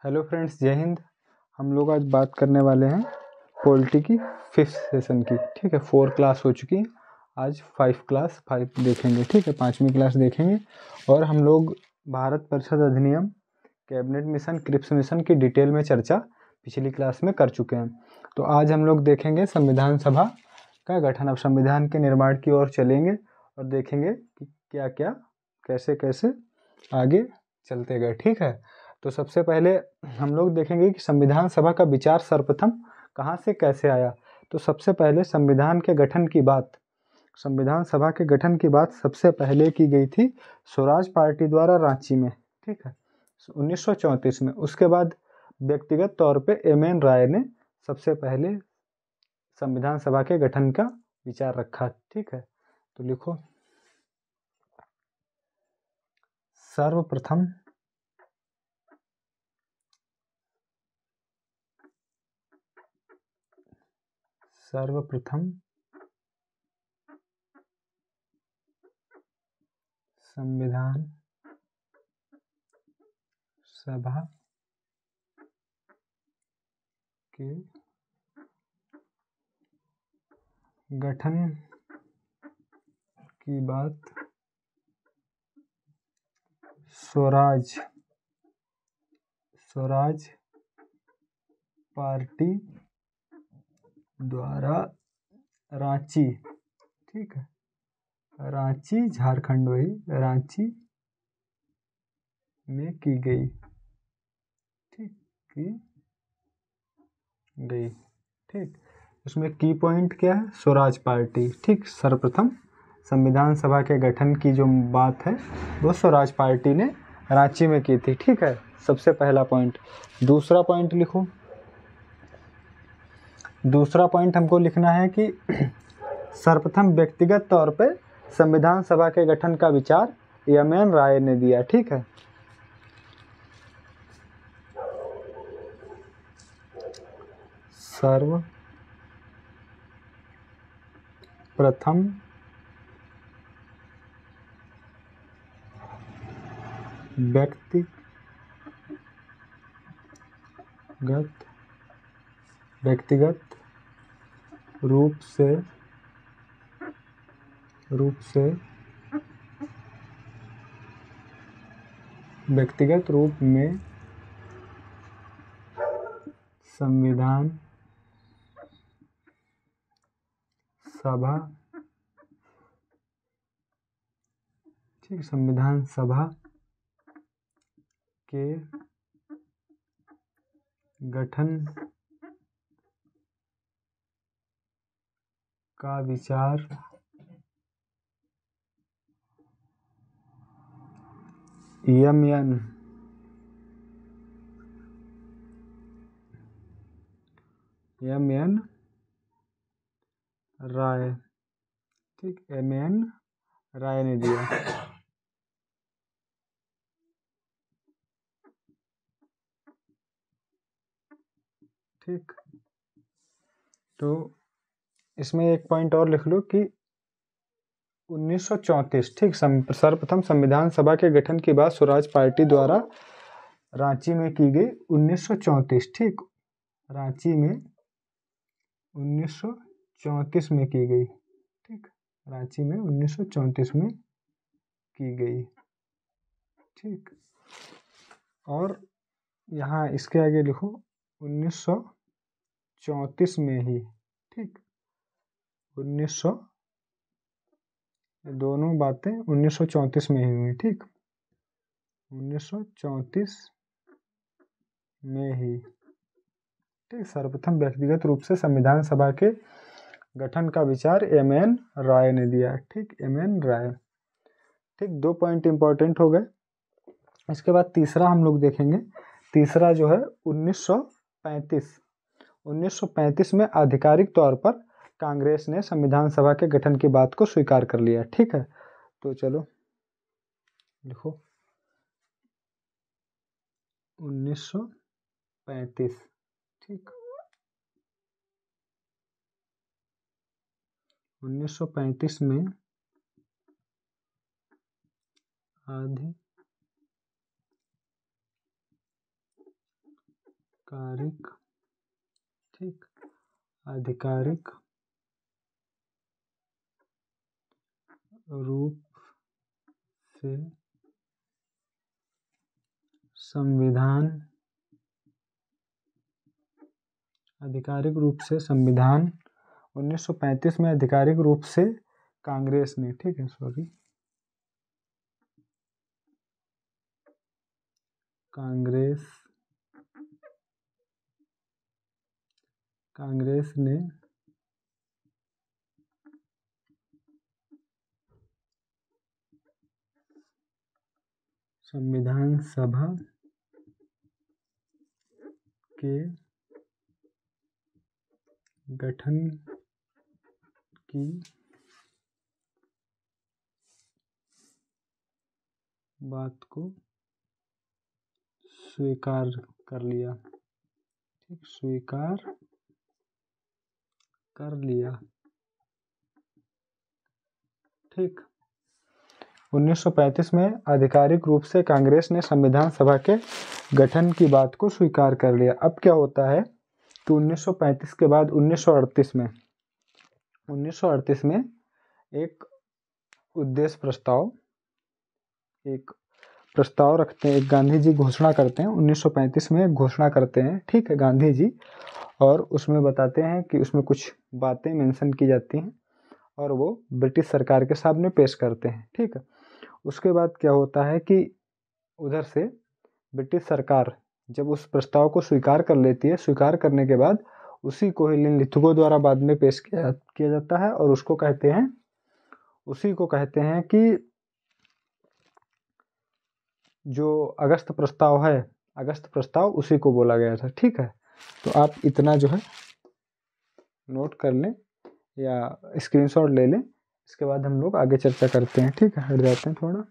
Hello friends, जय हिंद। हम लोग आज बात करने वाले हैं पॉलिटी की 5th सेशन की। ठीक है, 4 क्लास हो चुकी है, आज 5 देखेंगे। ठीक है, 5वीं क्लास देखेंगे। और हम लोग भारत परिषद अधिनियम, कैबिनेट मिशन, क्रिप्स मिशन की डिटेल में चर्चा पिछली क्लास में कर चुके हैं। तो आज हम लोग देखेंगे संविधान सभा का गठन। अब संविधान के निर्माण की ओर चलेंगे और देखेंगे कि क्या क्या कैसे कैसे आगे चलते गए। ठीक है, तो सबसे पहले हम लोग देखेंगे कि संविधान सभा का विचार सर्वप्रथम कहाँ से कैसे आया। तो सबसे पहले संविधान के गठन की बात, संविधान सभा के गठन की बात सबसे पहले की गई थी स्वराज पार्टी द्वारा रांची में। ठीक है, 1934 में। उसके बाद व्यक्तिगत तौर पे एम.एन. राय ने सबसे पहले संविधान सभा के गठन का विचार रखा। ठीक है, तो लिखो सर्वप्रथम संविधान सभा के गठन की बात स्वराज पार्टी द्वारा रांची, ठीक है, रांची झारखंड, वही रांची में की गई। ठीक, की गई। ठीक, इसमें की पॉइंट क्या है? स्वराज पार्टी। ठीक, सर्वप्रथम संविधान सभा के गठन की जो बात है वो स्वराज पार्टी ने रांची में की थी। ठीक है, सबसे पहला पॉइंट। दूसरा पॉइंट लिखो। दूसरा पॉइंट हमको लिखना है कि सर्वप्रथम व्यक्तिगत तौर पे संविधान सभा के गठन का विचार एम.एन. राय ने दिया। ठीक है, सर्वप्रथम व्यक्तिगत रूप में संविधान सभा, ठीक, संविधान सभा के गठन का विचार एम.एन. राय, ठीक, एम.एन. राय ने दिया। ठीक, तो इसमें एक पॉइंट और लिख लो कि 1934, ठीक, सर्वप्रथम संविधान सभा के गठन की बात स्वराज पार्टी द्वारा रांची में की गई 1934। ठीक, रांची में 1934 में की गई। ठीक, रांची में 1934 में की गई। ठीक, और यहाँ इसके आगे लिखो 1934 में ही। ठीक, 1900, दोनों बातें 1934 में ही हुई। ठीक, 1934 में ही। ठीक, सर्वप्रथम व्यक्तिगत रूप से संविधान सभा के गठन का विचार एम.एन. राय ने दिया। ठीक, एम.एन. राय। ठीक, 2 पॉइंट इंपॉर्टेंट हो गए। इसके बाद तीसरा हम लोग देखेंगे। तीसरा जो है 1935 में आधिकारिक तौर पर कांग्रेस ने संविधान सभा के गठन की बात को स्वीकार कर लिया। ठीक है, तो चलो लिखो 1935। ठीक, 1935 में आधिकारिक, ठीक, आधिकारिक रूप से संविधान, आधिकारिक रूप से संविधान 1935 में आधिकारिक रूप से कांग्रेस ने, ठीक है, सॉरी, कांग्रेस ने संविधान सभा के गठन की बात को स्वीकार कर लिया, ठीक, स्वीकार कर लिया, ठीक। 1935 में आधिकारिक रूप से कांग्रेस ने संविधान सभा के गठन की बात को स्वीकार कर लिया। अब क्या होता है कि 1935 के बाद 1938 में एक उद्देश्य प्रस्ताव, एक प्रस्ताव रखते हैं, एक गांधी जी घोषणा करते हैं 1935 में, एक घोषणा करते हैं, ठीक है, गांधी जी, और उसमें बताते हैं कि उसमें कुछ बातें मेंशन की जाती हैं और वो ब्रिटिश सरकार के सामने पेश करते हैं, ठीक है। उसके बाद क्या होता है कि उधर से ब्रिटिश सरकार जब उस प्रस्ताव को स्वीकार कर लेती है, स्वीकार करने के बाद उसी को ही निम्नलिखितों द्वारा बाद में पेश किया जाता है और उसको कहते हैं, उसी को कहते हैं कि जो अगस्त प्रस्ताव है, अगस्त प्रस्ताव उसी को बोला गया था, ठीक है। तो आप इतना जो है नोट कर लें या स्क्रीनशॉट ले लें, इसके बाद हम लोग आगे चर्चा करते हैं, ठीक है। हट जाते हैं थोड़ा।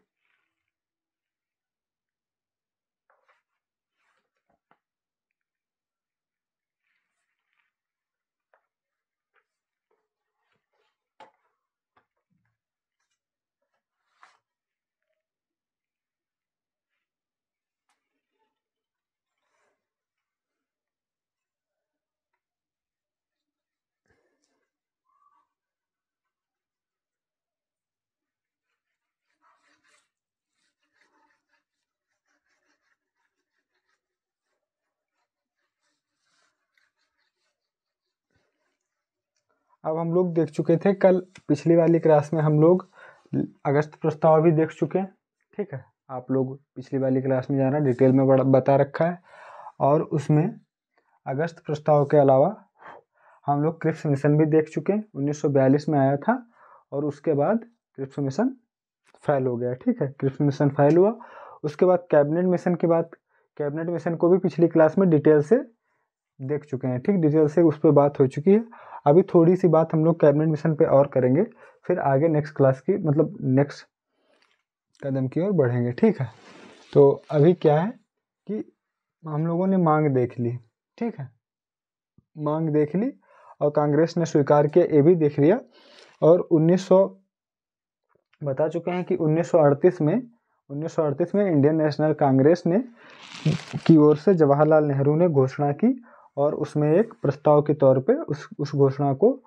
अब हम लोग देख चुके थे कल पिछली वाली क्लास में, हम लोग अगस्त प्रस्ताव भी देख चुके हैं, ठीक है। आप लोग पिछली वाली क्लास में जाना, डिटेल में बड़ा बता रखा है। और उसमें अगस्त प्रस्ताव के अलावा हम लोग क्रिप्स मिशन भी देख चुके हैं, 1942 में आया था और उसके बाद क्रिप्स मिशन फेल हो गया, ठीक है। क्रिप्स मिशन फेल हुआ, उसके बाद कैबिनेट मिशन की बात, कैबिनेट मिशन को भी पिछली क्लास में डिटेल से देख चुके हैं, ठीक, डिटेल से उस पर बात हो चुकी है। अभी थोड़ी सी बात हम लोग कैबिनेट मिशन पे और करेंगे, फिर आगे नेक्स्ट क्लास की, मतलब नेक्स्ट कदम की ओर बढ़ेंगे, ठीक है। तो अभी क्या है कि हम लोगों ने मांग देख ली, ठीक है, मांग देख ली और कांग्रेस ने स्वीकार किया, ये भी देख लिया। और 1900 बता चुके हैं कि 1938 में इंडियन नेशनल कांग्रेस ने की ओर से जवाहरलाल नेहरू ने घोषणा की और उसमें एक प्रस्ताव के तौर पे उस घोषणा को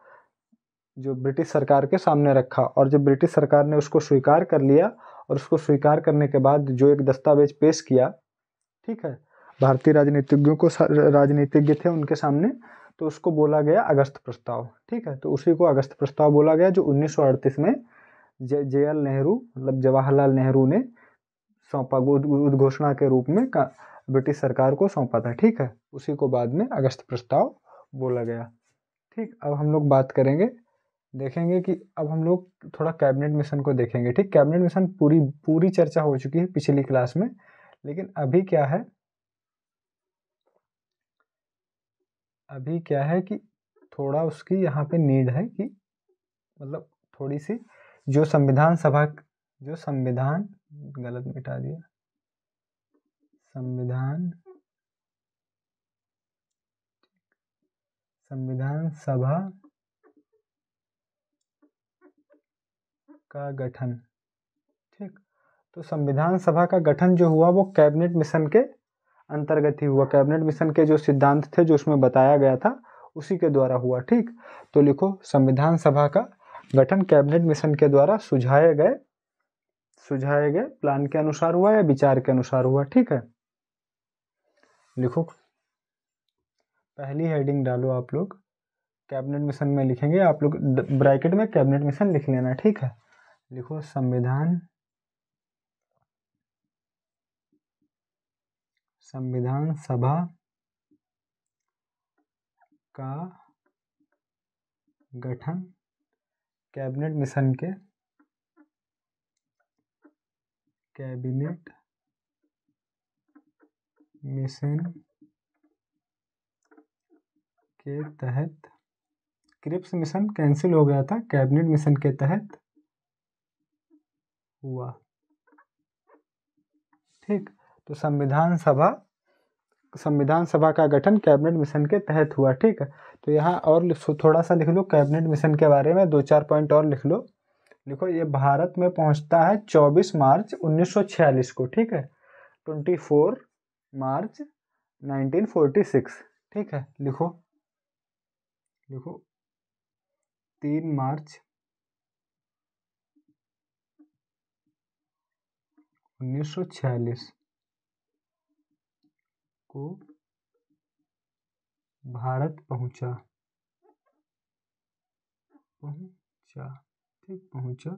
जो ब्रिटिश सरकार के सामने रखा, और जब ब्रिटिश सरकार ने उसको स्वीकार कर लिया और उसको स्वीकार करने के बाद जो एक दस्तावेज पेश किया, ठीक है, भारतीय राजनीतिज्ञ थे उनके सामने, तो उसको बोला गया अगस्त प्रस्ताव, ठीक है। तो उसी को अगस्त प्रस्ताव बोला गया, जो 1938 में JL नेहरू, मतलब जवाहरलाल नेहरू ने सौंपा, उद्घोषणा के रूप में ब्रिटिश सरकार को सौंपा था, ठीक है। उसी को बाद में अगस्त प्रस्ताव बोला गया, ठीक। अब हम लोग बात करेंगे, देखेंगे कि अब हम लोग थोड़ा कैबिनेट मिशन को देखेंगे, ठीक। कैबिनेट मिशन पूरी चर्चा हो चुकी है पिछली क्लास में, लेकिन अभी क्या है, अभी क्या है कि थोड़ा उसकी यहाँ पे नीड है कि मतलब थोड़ी सी जो संविधान सभा, जो संविधान, गलत मिटा दिया, संविधान सभा का गठन, ठीक। तो संविधान सभा का गठन जो हुआ वो कैबिनेट मिशन के अंतर्गत ही हुआ। कैबिनेट मिशन के जो सिद्धांत थे जो उसमें बताया गया था उसी के द्वारा हुआ। ठीक, तो लिखो संविधान सभा का गठन कैबिनेट मिशन के द्वारा सुझाए गए प्लान के अनुसार हुआ या विचार के अनुसार हुआ। ठीक है, लिखो पहली हेडिंग डालो आप लोग, कैबिनेट मिशन में लिखेंगे आप लोग, ब्रैकेट में कैबिनेट मिशन लिख लेना। ठीक है, लिखो संविधान सभा का गठन कैबिनेट मिशन के तहत, क्रिप्स मिशन कैंसिल हो गया था, कैबिनेट मिशन के तहत हुआ। ठीक, तो संविधान सभा का गठन कैबिनेट मिशन के तहत हुआ। ठीक है, तो यहाँ और थोड़ा सा लिख लो कैबिनेट मिशन के बारे में, 2-4 पॉइंट और लिख लो। लिखो ये भारत में पहुंचता है 24 मार्च 1946 को। ठीक है, 24 मार्च 1946। ठीक है, लिखो 3 मार्च 1946 को भारत पहुंचा। ठीक, पहुंचा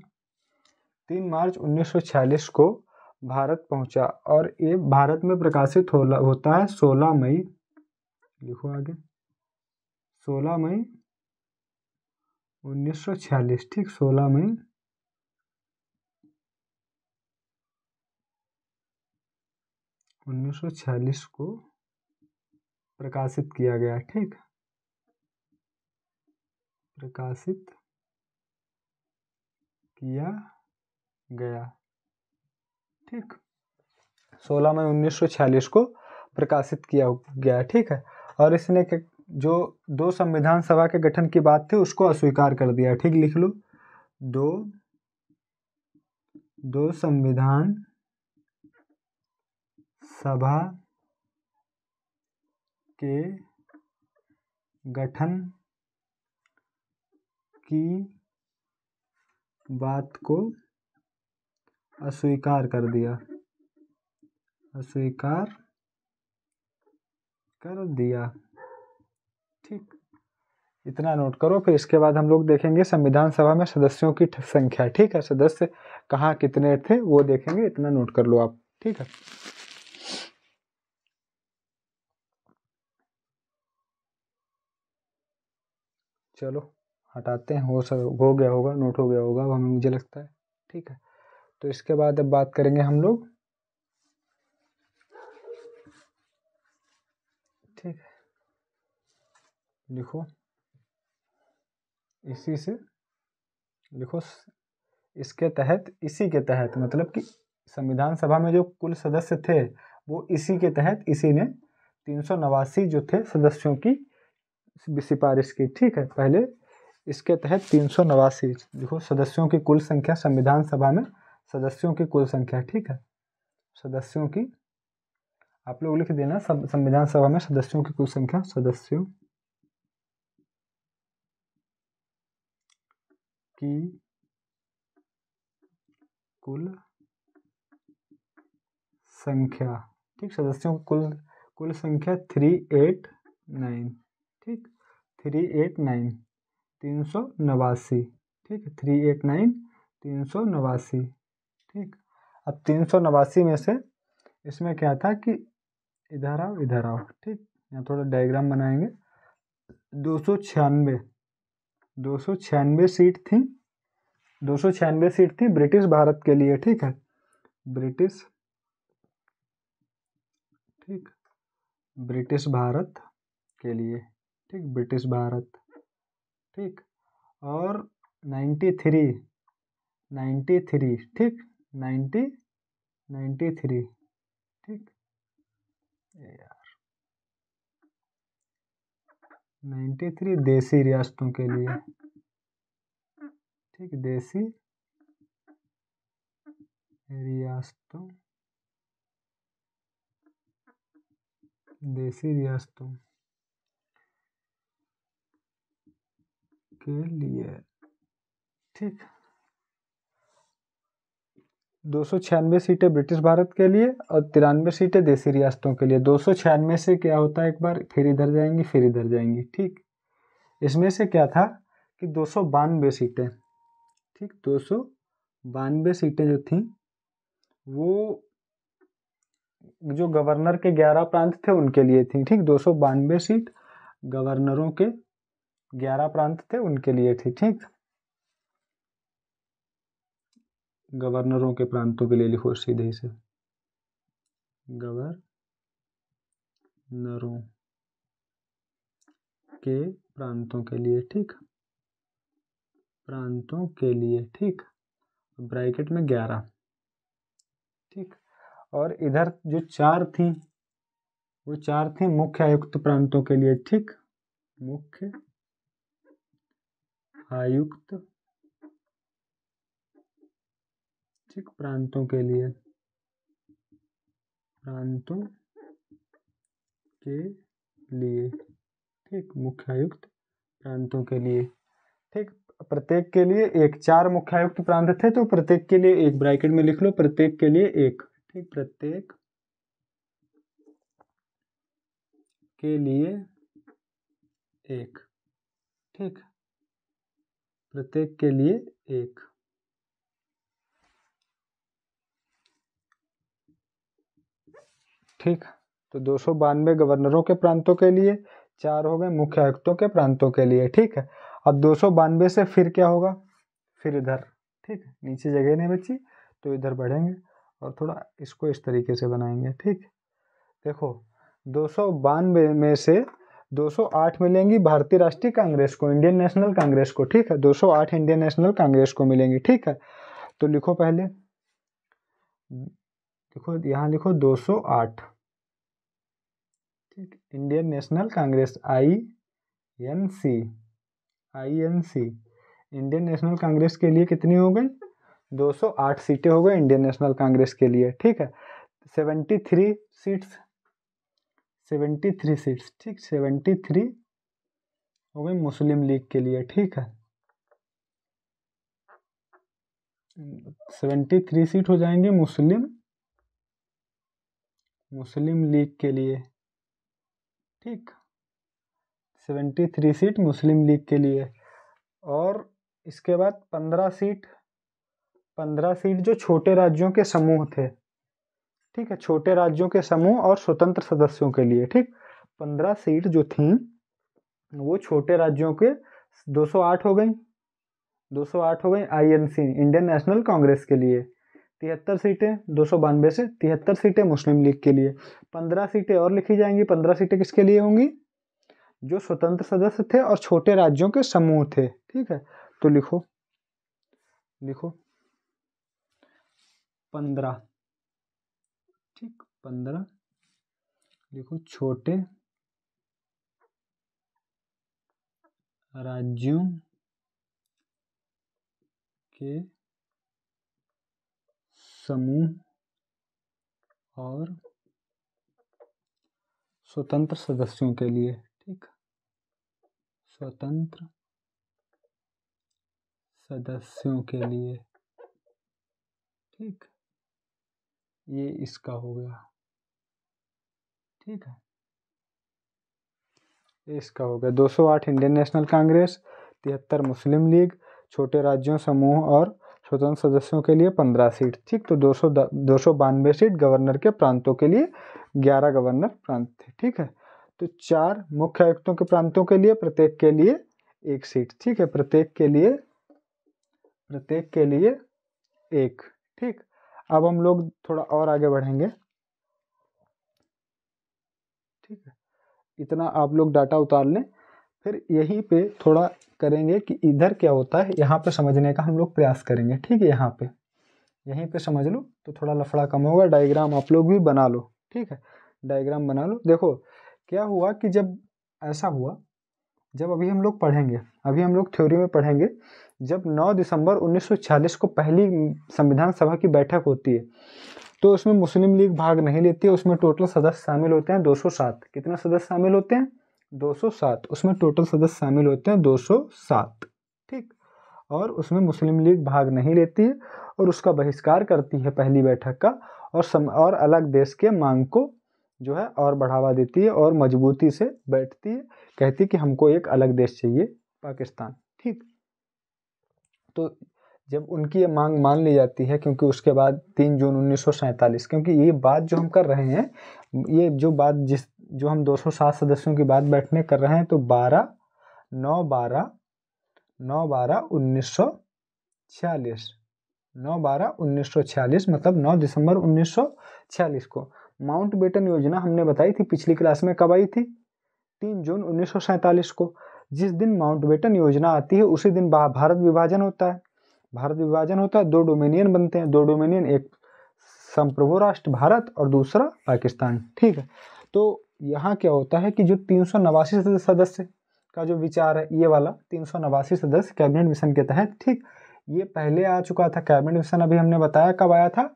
3 मार्च 1946 को भारत पहुंचा और ये भारत में प्रकाशित होता है 16 मई, लिखो आगे 16 मई 1946। ठीक, 16 मई 1946 को प्रकाशित किया गया। ठीक, प्रकाशित किया गया। ठीक, 16 मई 1946 को प्रकाशित किया गया। ठीक है, और इसने जो 2 संविधान सभा के गठन की बात थी उसको अस्वीकार कर दिया। ठीक, लिख लो 2 संविधान सभा के गठन की बात को अस्वीकार कर दिया। ठीक, इतना नोट करो। फिर इसके बाद हम लोग देखेंगे संविधान सभा में सदस्यों की संख्या। ठीक है, सदस्य कहाँ कितने थे वो देखेंगे, इतना नोट कर लो आप। ठीक है, चलो हटाते हैं, वो सब हो गया होगा, नोट हो गया होगा अब हमें, मुझे लगता है। ठीक है, तो इसके बाद अब बात करेंगे हम लोग। ठीक है, लिखो इसी के तहत मतलब कि संविधान सभा में जो कुल सदस्य थे वो इसी के तहत इसी ने 389 जो थे सदस्यों की सिफारिश की। ठीक है, पहले इसके तहत 389 देखो सदस्यों की कुल संख्या संविधान सभा में, सदस्यों की कुल संख्या। ठीक है, सदस्यों की आप लोग लिख देना, संविधान सभा में सदस्यों की कुल संख्या, सदस्यों की कुल संख्या। ठीक, सदस्यों की कुल संख्या 389। ठीक, 389 389। ठीक है, 389 389। ठीक, अब 389 में से इसमें क्या था कि इधर आओ। ठीक, यहाँ थोड़ा डायग्राम बनाएंगे। 296 सीट थी, 296 सीट थी ब्रिटिश भारत के लिए। ठीक है, ब्रिटिश भारत के लिए। ठीक, ब्रिटिश भारत। ठीक, और 93 ठीक 93। ठीक यार, 93 देसी रियासतों के लिए। ठीक, देसी रियासतों देशी रियासतों के लिए, ठीक। 296 सीटें ब्रिटिश भारत के लिए और 93 सीटें देशी रियासतों के लिए। 296 से क्या होता है, एक बार फिर इधर जाएंगी फिर इधर जाएंगी, ठीक। इसमें से क्या था कि 292 सीटें, ठीक, 292 सीटें जो थी वो जो गवर्नर के 11 प्रांत थे उनके लिए थी, ठीक। 292 सीट गवर्नरों के 11 प्रांत थे उनके लिए थी, ठीक। गवर्नरों के प्रांतों के लिए लिखो सीधे से, गवर्नरों के प्रांतों के लिए, ठीक, प्रांतों के लिए, ठीक, ब्रैकेट में 11, ठीक। और इधर जो 4 थी वो 4 थी मुख्य आयुक्त प्रांतों के लिए, ठीक, मुख्य आयुक्त, ठीक, प्रांतों के लिए, प्रांतों के लिए, ठीक, मुख्य आयुक्त प्रांतों के लिए, ठीक। प्रत्येक के लिए एक, 4 मुख्य आयुक्त प्रांत थे तो प्रत्येक के लिए एक, ब्रैकेट में लिख लो प्रत्येक के लिए एक, ठीक, प्रत्येक के लिए एक, ठीक, प्रत्येक के लिए एक, ठीक। तो 292 गवर्नरों के प्रांतों के लिए, 4 हो गए मुख्य आयुक्तों के प्रांतों के लिए, ठीक है। अब 292 से फिर क्या होगा, फिर इधर, ठीक, नीचे जगह नहीं बची तो इधर बढ़ेंगे और थोड़ा इसको इस तरीके से बनाएंगे, ठीक। देखो 292 में से 208 मिलेंगी भारतीय राष्ट्रीय कांग्रेस को, इंडियन नेशनल कांग्रेस को, ठीक है। 208 इंडियन नेशनल कांग्रेस को मिलेंगी, ठीक है। तो लिखो पहले, देखो यहाँ लिखो 208, ठीक, Indian national Congress, INC, Indian national Congress के लिए कितनी हो गई, 208 सीटें हो गई इंडियन नेशनल कांग्रेस के लिए, ठीक है। 73 सीट्स, 73 सीट्स, ठीक, 73 हो गई मुस्लिम लीग के लिए, ठीक है। 73 सीट हो जाएंगे मुस्लिम लीग के लिए, ठीक, 73 सीट मुस्लिम लीग के लिए। और इसके बाद 15 सीट जो छोटे राज्यों के समूह थे, ठीक है, छोटे राज्यों के समूह और स्वतंत्र सदस्यों के लिए, ठीक। 15 सीट जो थी वो छोटे राज्यों के 208 हो गई, 208 हो गई INC, इंडियन नेशनल कांग्रेस के लिए। 73 सीटें 292 से, 73 सीटें मुस्लिम लीग के लिए। 15 सीटें और लिखी जाएंगी, 15 सीटें किसके लिए होंगी, जो स्वतंत्र सदस्य थे और छोटे राज्यों के समूह थे, ठीक है। तो लिखो 15, ठीक, 15 लिखो, छोटे राज्यों के समूह और स्वतंत्र सदस्यों के लिए, ठीक, स्वतंत्र सदस्यों के लिए, ठीक, ये इसका हो गया, ठीक है, इसका हो गया। 208 इंडियन नेशनल कांग्रेस, 73 मुस्लिम लीग, छोटे राज्यों समूह और स्वतंत्र सदस्यों के लिए 15 सीट, ठीक। तो 292 सीट गवर्नर के प्रांतों के लिए, 11 गवर्नर प्रांत थे, ठीक है। तो 4 मुख्य आयुक्तों के प्रांतों के लिए, प्रत्येक के लिए एक सीट, ठीक है, प्रत्येक के लिए एक, ठीक। अब हम लोग थोड़ा और आगे बढ़ेंगे, ठीक है, इतना आप लोग डाटा उतार लें, फिर यहीं पे थोड़ा करेंगे कि इधर क्या होता है, यहाँ पे समझने का हम लोग प्रयास करेंगे, ठीक है। यहाँ पे यहीं पे समझ लो तो थोड़ा लफड़ा कम होगा। डायग्राम आप लोग भी बना लो, ठीक है, डायग्राम बना लो। देखो क्या हुआ कि जब ऐसा हुआ, जब अभी हम लोग पढ़ेंगे, अभी हम लोग थ्योरी में पढ़ेंगे, जब 9 दिसंबर 1946 को पहली संविधान सभा की बैठक होती है तो उसमें मुस्लिम लीग भाग नहीं लेती है। उसमें टोटल सदस्य शामिल होते हैं 207। कितने सदस्य शामिल होते हैं? 207। उसमें टोटल सदस्य शामिल होते हैं 207। ठीक। और उसमें मुस्लिम लीग भाग नहीं लेती है और उसका बहिष्कार करती है पहली बैठक का, और अलग देश के मांग को जो है और बढ़ावा देती है और मजबूती से बैठती है, कहती है कि हमको एक अलग देश चाहिए, पाकिस्तान। ठीक। तो जब उनकी ये मांग मान ली जाती है, क्योंकि उसके बाद 3 जून 1947, क्योंकि ये बात जो हम कर रहे हैं, ये जो बात जो हम 207 सदस्यों की बात बैठने कर रहे हैं, तो 9/12/1946 9/12/1946 मतलब 9 दिसंबर 1946 को माउंटबेटन योजना हमने बताई थी पिछली क्लास में। कब आई थी? 3 जून 1947 को। जिस दिन माउंटबेटन योजना आती है उसी दिन भारत विभाजन होता है। भारत विभाजन होता है, 2 डोमिनियन बनते हैं। 2 डोमिनियन, एक संप्रभु राष्ट्र भारत और दूसरा पाकिस्तान। ठीक है। तो यहाँ क्या होता है कि जो 389 सदस्य का जो विचार है, ये वाला 389 सदस्य कैबिनेट मिशन के तहत, ठीक, ये पहले आ चुका था। कैबिनेट मिशन अभी हमने बताया कब आया था?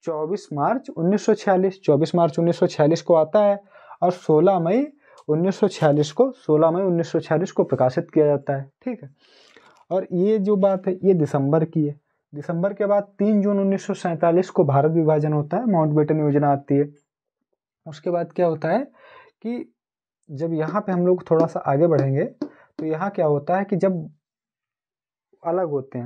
24 मार्च 1946। 24 मार्च 1946 को आता है और 16 मई 1946 को प्रकाशित किया जाता है। ठीक है। और ये जो बात है ये दिसंबर की है। दिसंबर के बाद 3 जून 1947 को भारत विभाजन होता है, माउंटबेटन योजना आती है। उसके बाद क्या होता है कि जब यहाँ पे हम लोग थोड़ा सा आगे बढ़ेंगे तो यहाँ क्या होता है कि जब अलग होते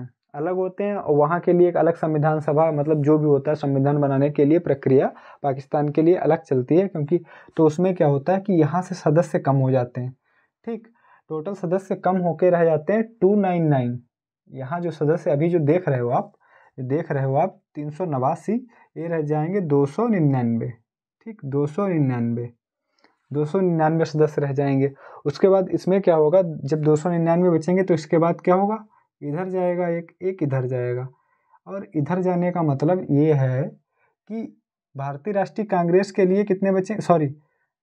हैं और वहाँ के लिए एक अलग संविधान सभा, मतलब जो भी होता है संविधान बनाने के लिए प्रक्रिया पाकिस्तान के लिए अलग चलती है, क्योंकि तो उसमें क्या होता है कि यहाँ से सदस्य कम हो जाते हैं। ठीक। टोटल सदस्य कम होके रह जाते हैं 299। यहाँ जो सदस्य अभी जो देख रहे हो आप 389, ये रह जाएंगे 299। ठीक, 299 सदस्य रह जाएंगे। उसके बाद इसमें क्या होगा, जब 299 बचेंगे तो इसके बाद क्या होगा, इधर जाएगा एक इधर जाएगा। और इधर जाने का मतलब ये है कि भारतीय राष्ट्रीय कांग्रेस के लिए कितने बचे, सॉरी,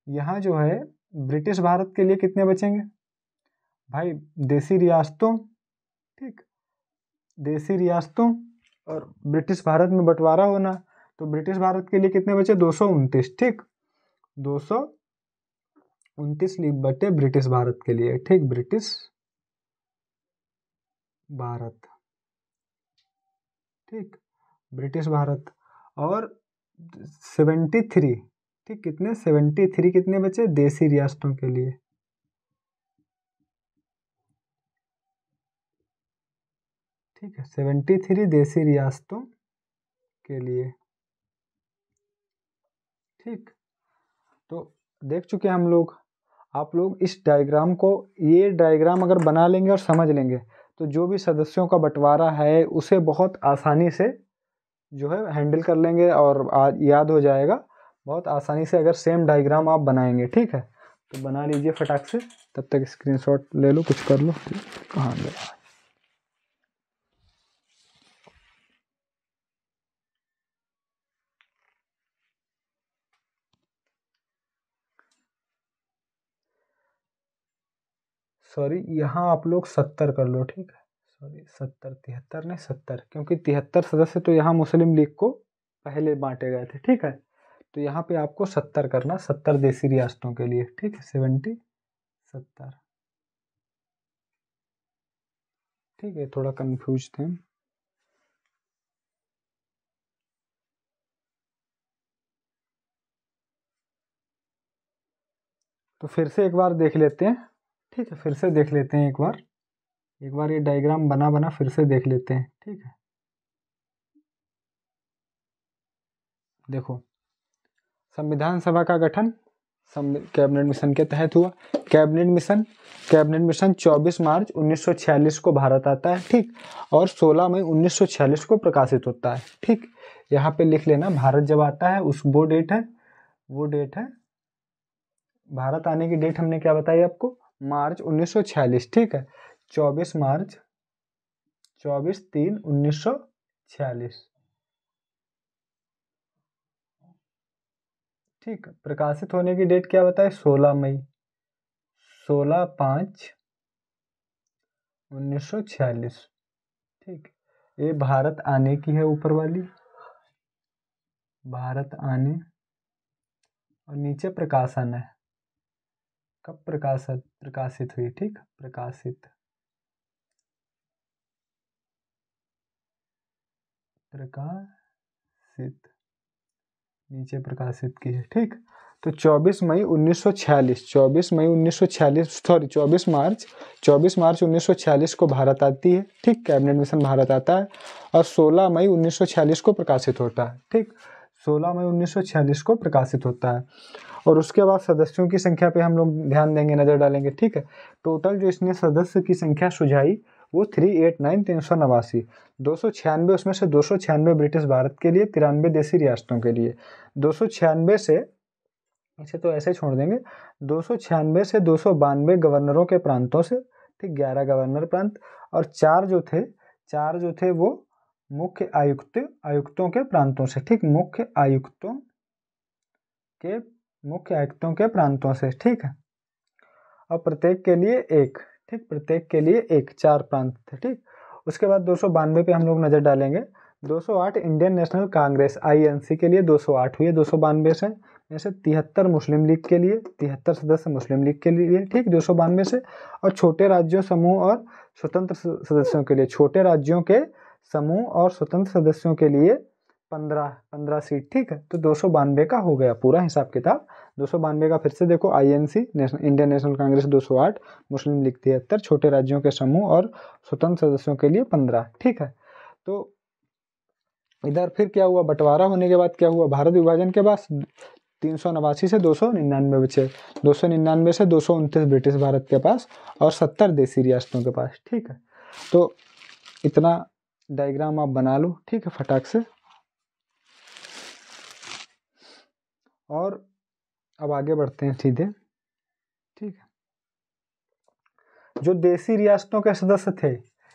यहाँ जो है ब्रिटिश भारत के लिए कितने बचेंगे भाई? देसी रियासतों, ठीक, देसी रियासतों और ब्रिटिश भारत में बंटवारा होना। तो ब्रिटिश भारत के लिए कितने बचे? 229। ठीक, 229 बटे ब्रिटिश भारत के लिए। ठीक, ब्रिटिश भारत, ठीक, ब्रिटिश भारत। और 73, ठीक, कितने? 73 कितने बचे? देसी रियासतों के लिए। ठीक है, 73 देसी रियासतों के लिए। ठीक। तो देख चुके हैं हम लोग। आप लोग इस डायग्राम को, ये डायग्राम अगर बना लेंगे और समझ लेंगे तो जो भी सदस्यों का बंटवारा है उसे बहुत आसानी से जो है हैंडल कर लेंगे और याद हो जाएगा बहुत आसानी से, अगर सेम डायग्राम आप बनाएंगे। ठीक है, तो बना लीजिए फटाक से, तब तक स्क्रीनशॉट ले लो, कुछ कर लो। कहाँ गया? सॉरी, यहाँ आप लोग 70 कर लो। ठीक है, सॉरी 70, 73 नहीं 70, क्योंकि 73 सदस्य तो यहाँ मुस्लिम लीग को पहले बांटे गए थे। ठीक है, तो यहाँ पे आपको 70 करना, 70 देसी रियासतों के लिए। ठीक है, 70 70। ठीक है, थोड़ा कंफ्यूज थे। तो फिर से एक बार देख लेते हैं। ठीक है, फिर से देख लेते हैं एक बार ये डायग्राम बना बना फिर से देख लेते हैं। ठीक है, देखो, संविधान सभा का गठन कैबिनेट मिशन के तहत हुआ। कैबिनेट मिशन 24 मार्च 1946 को भारत आता है। ठीक, और 16 मई 1946 को प्रकाशित होता है। ठीक, यहाँ पे लिख लेना भारत जब आता है वो डेट है भारत आने की डेट हमने क्या बताई आपको? मार्च 1946। ठीक है, 24 मार्च 24/3/1946। ठीक, प्रकाशित होने की डेट क्या बताए? 16 मई, 16/5/1946। ठीक, ये भारत आने की है ऊपर वाली, भारत आने, और नीचे प्रकाशन है, कब प्रकाशित हुई, ठीक, प्रकाशित नीचे प्रकाशित की है, ठीक। तो 24 मई 1946, 24 मई 1946, सॉरी 24 मार्च 1946 को भारत आती है, ठीक, कैबिनेट मिशन भारत आता है, और 16 मई 1946 को प्रकाशित होता है, ठीक, 16 मई 1946 को प्रकाशित होता है। और उसके बाद सदस्यों की संख्या पे हम लोग ध्यान देंगे, नज़र डालेंगे, ठीक है। टोटल जो इसने सदस्य की संख्या सुझाई वो 389, 389, 296 उसमें से 296 ब्रिटिश भारत के लिए, 93 देसी रियासतों के लिए। 296 से, इसे तो ऐसे छोड़ देंगे, 296 से 292 गवर्नरों के प्रांतों से, ठीक, 11 गवर्नर प्रांत, और चार जो थे वो मुख्य आयुक्तों के प्रांतों से, ठीक, मुख्य आयुक्तों के प्रांतों से, ठीक है। और प्रत्येक के लिए एक, ठीक, प्रत्येक के लिए एक, 4 प्रांत थे, ठीक। उसके बाद 292 पे हम लोग नज़र डालेंगे। 208 इंडियन नेशनल कांग्रेस INC के लिए 208 हुई है 292 से। जैसे 73 मुस्लिम लीग के लिए, 73 सदस्य मुस्लिम लीग के लिए, ठीक, 292 से। और छोटे राज्यों समूह और स्वतंत्र सदस्यों के लिए, छोटे राज्यों के समूह और स्वतंत्र सदस्यों के लिए 15 सीट, ठीक है। तो 292 का हो गया पूरा हिसाब किताब। 292 का फिर से देखो, INC इंडियन नेशनल कांग्रेस 208, मुस्लिम लीग 73, छोटे राज्यों के समूह और स्वतंत्र सदस्यों के लिए 15, ठीक है। तो इधर फिर क्या हुआ, बंटवारा होने के बाद क्या हुआ, भारत विभाजन के बाद 389 से 299 बचे, 299 से 229 ब्रिटिश भारत के पास और 70 देसी रियासतों के पास, ठीक है। तो इतना डायग्राम आप बना लो, ठीक है, फटाक से। और अब आगे बढ़ते हैं सीधे, ठीक है। जो देसी रियासतों के सदस्य थे,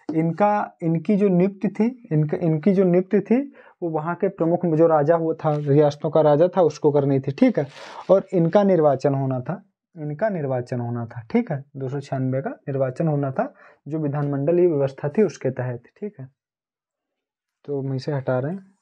इनकी जो नियुक्ति थी वो वहाँ के प्रमुख जो राजा हुआ था, रियासतों का राजा था, उसको करनी थी, ठीक है। और इनका निर्वाचन होना था, ठीक है। 296 का निर्वाचन होना था, जो विधानमंडलीय व्यवस्था थी उसके तहत, ठीक है। तो हम इसे हटा रहे हैं।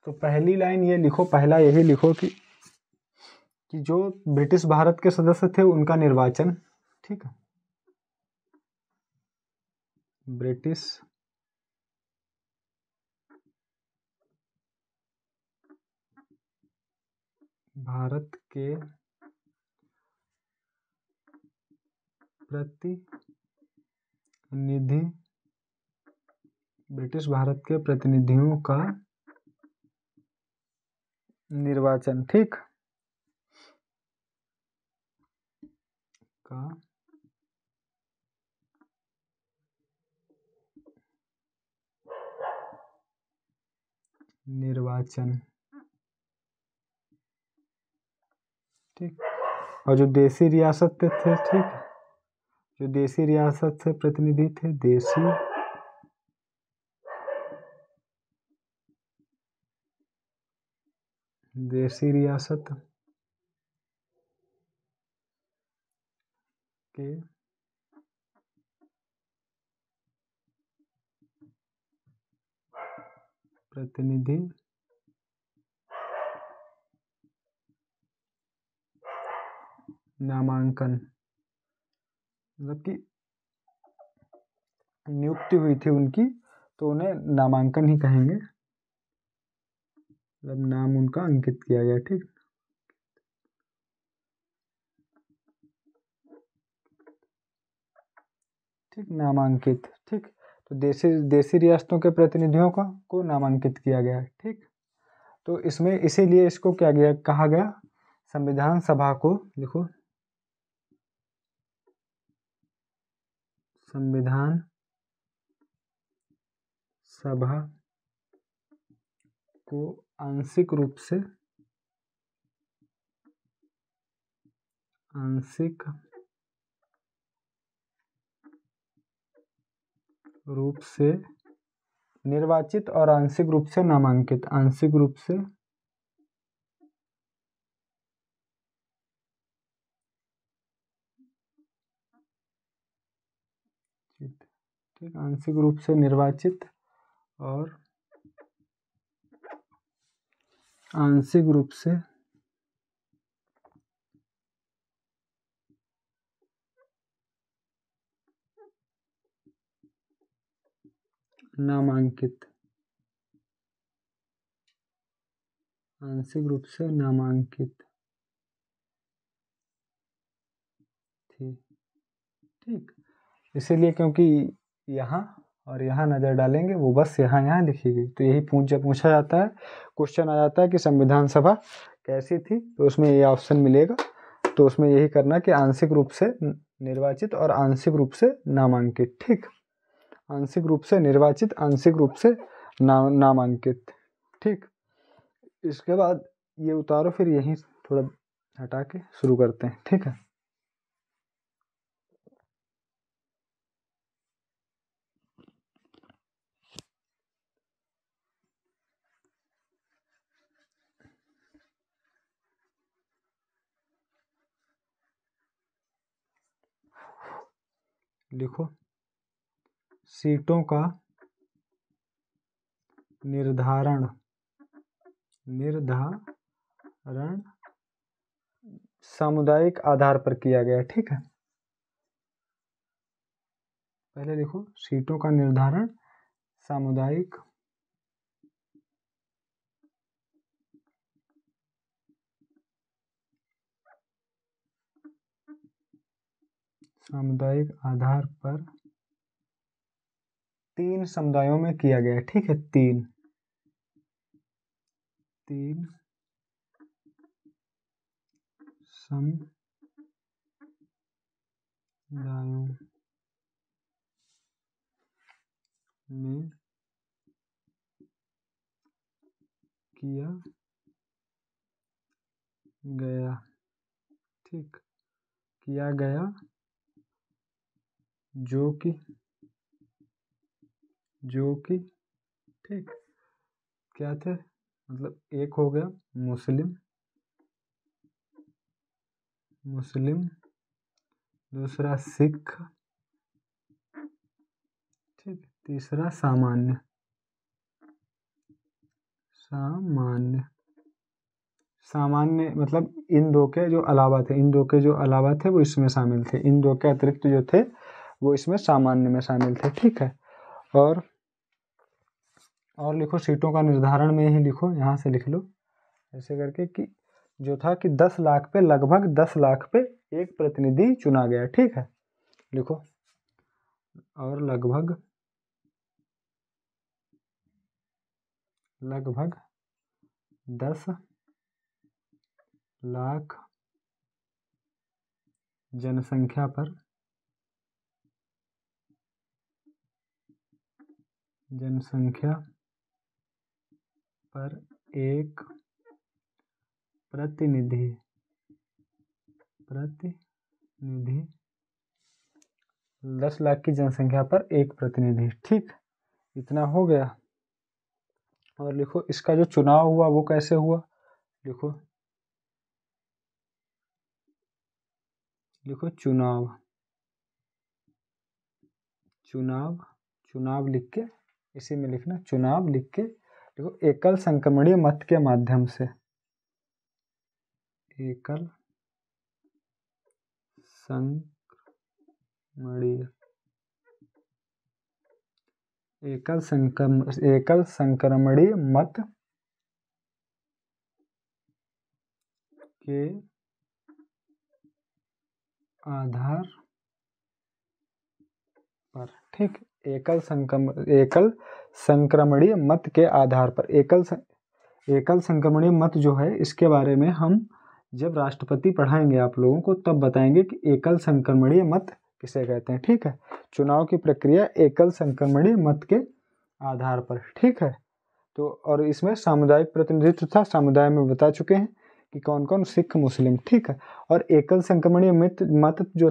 तो पहली लाइन ये लिखो, पहला यही लिखो कि जो ब्रिटिश भारत के सदस्य थे उनका निर्वाचन, ठीक है, ब्रिटिश भारत के ब्रिटिश भारत के प्रतिनिधियों का निर्वाचन, ठीक, का निर्वाचन, ठीक। और जो देसी रियासत थे, ठीक, जो देसी रियासत से प्रतिनिधि थे, देसी रियासत के प्रतिनिधि नामांकन, मतलब कि नियुक्ति हुई थी उनकी, तो उन्हें नामांकन ही कहेंगे, मतलब नाम उनका अंकित किया गया, ठीक, ठीक, नामांकित, ठीक। तो देसी रियासतों के प्रतिनिधियों को नामांकित किया गया, ठीक। तो इसमें इसीलिए इसको क्या कहा गया, संविधान सभा को, लिखो, संविधान सभा को आंशिक रूप से निर्वाचित और आंशिक रूप से नामांकित, आंशिक रूप से ठीक, आंशिक रूप से निर्वाचित और आंशिक रूप से नामांकित, आंशिक रूप से नामांकित थी। ठीक, इसीलिए क्योंकि यहाँ और यहाँ नज़र डालेंगे वो बस यहाँ लिखी गई, तो यही जब पूछा जाता है, क्वेश्चन आ जाता है कि संविधान सभा कैसी थी, तो उसमें ये ऑप्शन मिलेगा। तो उसमें यही करना कि आंशिक रूप से निर्वाचित और आंशिक रूप से नामांकित। ठीक, आंशिक रूप से निर्वाचित, आंशिक रूप से नामांकित। ठीक, इसके बाद ये उतारो, फिर यहीं थोड़ा हटा के शुरू करते हैं। ठीक है, लिखो सीटों का निर्धारण सामुदायिक आधार पर किया गया। ठीक है, पहले लिखो सीटों का निर्धारण सामुदायिक आधार पर 3 समुदायों में किया गया। ठीक है, 3 समुदायों में किया गया। ठीक, किया गया जो कि ठीक क्या थे, मतलब एक हो गया मुस्लिम, दूसरा सिख, ठीक, तीसरा सामान्य। सामान्य मतलब इन दो के जो अलावा थे, वो इसमें शामिल थे। इन दो के अतिरिक्त जो थे वो इसमें सामान्य में शामिल थे। ठीक है, और लिखो सीटों का निर्धारण में ही लिखो, यहाँ से लिख लो ऐसे करके कि जो था कि 10 लाख पे लगभग 10 लाख पे एक प्रतिनिधि चुना गया। ठीक है, लिखो और लगभग 10 लाख जनसंख्या पर एक प्रतिनिधि 10 लाख की जनसंख्या पर एक प्रतिनिधि। ठीक, इतना हो गया। और लिखो इसका जो चुनाव हुआ वो कैसे हुआ, लिखो चुनाव लिख के इसी में लिखना, चुनाव लिख के देखो एकल संक्रमणीय मत के माध्यम से, एकल संक्रमणीय मत के आधार पर। ठीक, एकल संक्रमणीय मत के आधार पर। एकल संक्रमणीय मत जो है, इसके बारे में हम जब राष्ट्रपति पढ़ाएंगे आप लोगों को तब बताएंगे कि एकल संक्रमणीय मत किसे कहते हैं। ठीक है, चुनाव की प्रक्रिया एकल संक्रमणीय मत के आधार पर। ठीक है, तो और इसमें सामुदायिक प्रतिनिधित्व था, समुदाय में बता चुके हैं कि कौन कौन, सिख, मुस्लिम। ठीक है, और एकल संक्रमणीय मत जो